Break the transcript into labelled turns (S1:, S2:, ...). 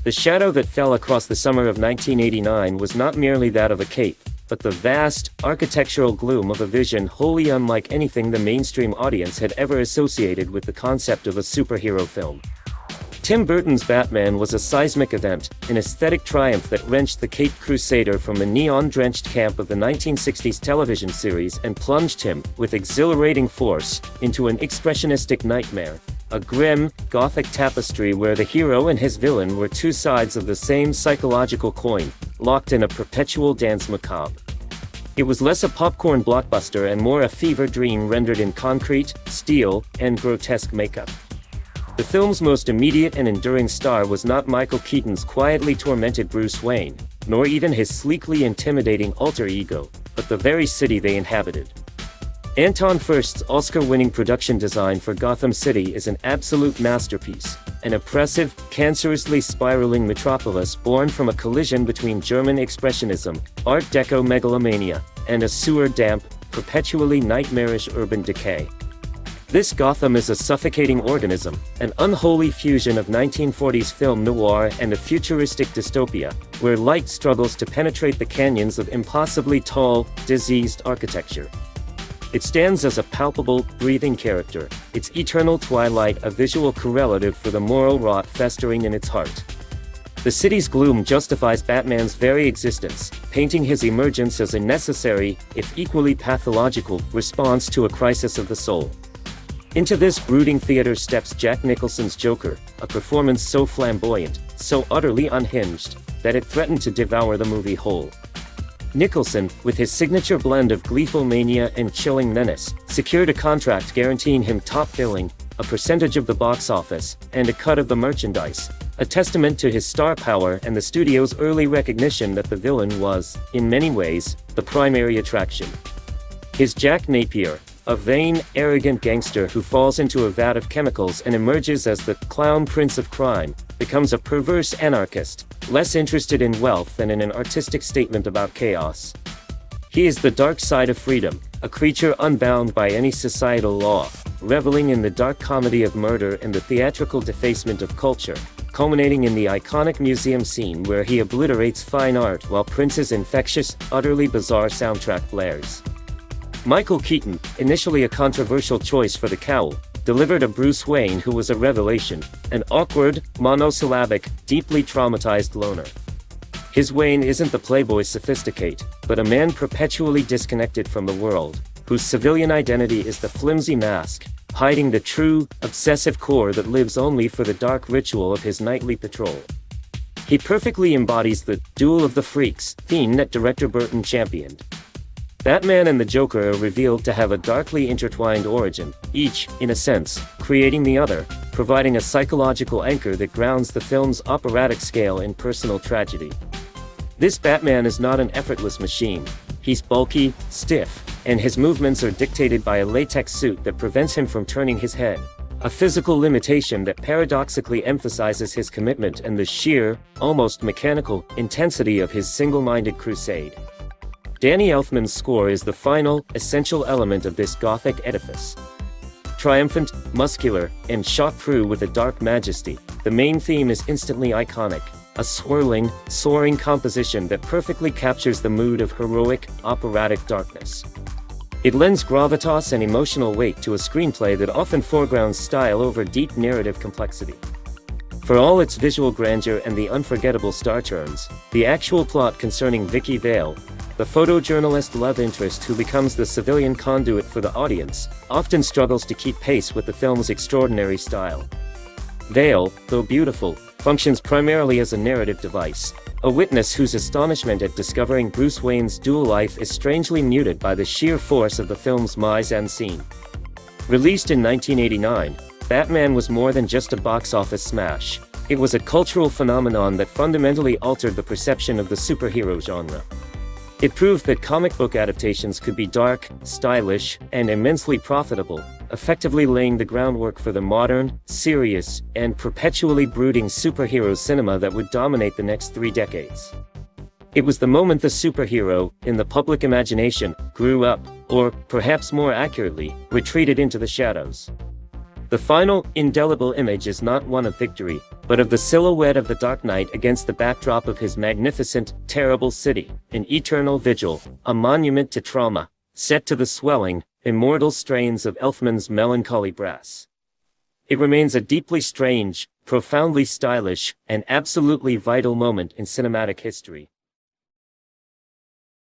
S1: The shadow that fell across the summer of 1989 was not merely that of a cape, but the vast, architectural gloom of a vision wholly unlike anything the mainstream audience had ever associated with the concept of a superhero film. Tim Burton's Batman was a seismic event, an aesthetic triumph that wrenched the Caped Crusader from the neon-drenched camp of the 1960s television series and plunged him, with exhilarating force, into an expressionistic nightmare. A grim, gothic tapestry where the hero and his villain were two sides of the same psychological coin, locked in a perpetual dance macabre. It was less a popcorn blockbuster and more a fever dream rendered in concrete, steel, and grotesque makeup. The film's most immediate and enduring star was not Michael Keaton's quietly tormented Bruce Wayne, nor even his sleekly intimidating alter ego, but the very city they inhabited. Anton Furst's Oscar-winning production design for Gotham City is an absolute masterpiece, an oppressive, cancerously spiraling metropolis born from a collision between German expressionism, Art Deco megalomania, and a sewer-damp, perpetually nightmarish urban decay. This Gotham is a suffocating organism, an unholy fusion of 1940s film noir and a futuristic dystopia, where light struggles to penetrate the canyons of impossibly tall, diseased architecture. It stands as a palpable, breathing character, its eternal twilight a visual correlative for the moral rot festering in its heart. The city's gloom justifies Batman's very existence, painting his emergence as a necessary, if equally pathological, response to a crisis of the soul. Into this brooding theater steps Jack Nicholson's Joker, a performance so flamboyant, so utterly unhinged, that it threatened to devour the movie whole. Nicholson, with his signature blend of gleeful mania and chilling menace, secured a contract guaranteeing him top billing, a percentage of the box office, and a cut of the merchandise, a testament to his star power and the studio's early recognition that the villain was, in many ways, the primary attraction. His Jack Napier, a vain, arrogant gangster who falls into a vat of chemicals and emerges as the clown prince of crime, becomes a perverse anarchist, less interested in wealth than in an artistic statement about chaos. He is the dark side of freedom, a creature unbound by any societal law, reveling in the dark comedy of murder and the theatrical defacement of culture, culminating in the iconic museum scene where he obliterates fine art while Prince's infectious, utterly bizarre soundtrack blares. Michael Keaton, initially a controversial choice for the cowl, delivered a Bruce Wayne who was a revelation, an awkward, monosyllabic, deeply traumatized loner. His Wayne isn't the playboy sophisticate, but a man perpetually disconnected from the world, whose civilian identity is the flimsy mask, hiding the true, obsessive core that lives only for the dark ritual of his nightly patrol. He perfectly embodies the Duel of the Freaks theme that director Burton championed. Batman and the Joker are revealed to have a darkly intertwined origin, each, in a sense, creating the other, providing a psychological anchor that grounds the film's operatic scale in personal tragedy. This Batman is not an effortless machine. He's bulky, stiff, and his movements are dictated by a latex suit that prevents him from turning his head, a physical limitation that paradoxically emphasizes his commitment and the sheer, almost mechanical, intensity of his single-minded crusade. Danny Elfman's score is the final, essential element of this Gothic edifice. Triumphant, muscular, and shot through with a dark majesty, the main theme is instantly iconic, a swirling, soaring composition that perfectly captures the mood of heroic, operatic darkness. It lends gravitas and emotional weight to a screenplay that often foregrounds style over deep narrative complexity. For all its visual grandeur and the unforgettable star turns, the actual plot concerning Vicky Vale, the photojournalist love interest who becomes the civilian conduit for the audience, often struggles to keep pace with the film's extraordinary style. Vale, though beautiful, functions primarily as a narrative device, a witness whose astonishment at discovering Bruce Wayne's dual life is strangely muted by the sheer force of the film's mise-en-scene. Released in 1989, Batman was more than just a box office smash. It was a cultural phenomenon that fundamentally altered the perception of the superhero genre. It proved that comic book adaptations could be dark, stylish, and immensely profitable, effectively laying the groundwork for the modern, serious, and perpetually brooding superhero cinema that would dominate the next 3 decades. It was the moment the superhero, in the public imagination, grew up, or, perhaps more accurately, retreated into the shadows. The final, indelible image is not one of victory, but of the silhouette of the Dark Knight against the backdrop of his magnificent, terrible city, an eternal vigil, a monument to trauma, set to the swelling, immortal strains of Elfman's melancholy brass. It remains a deeply strange, profoundly stylish, and absolutely vital moment in cinematic history.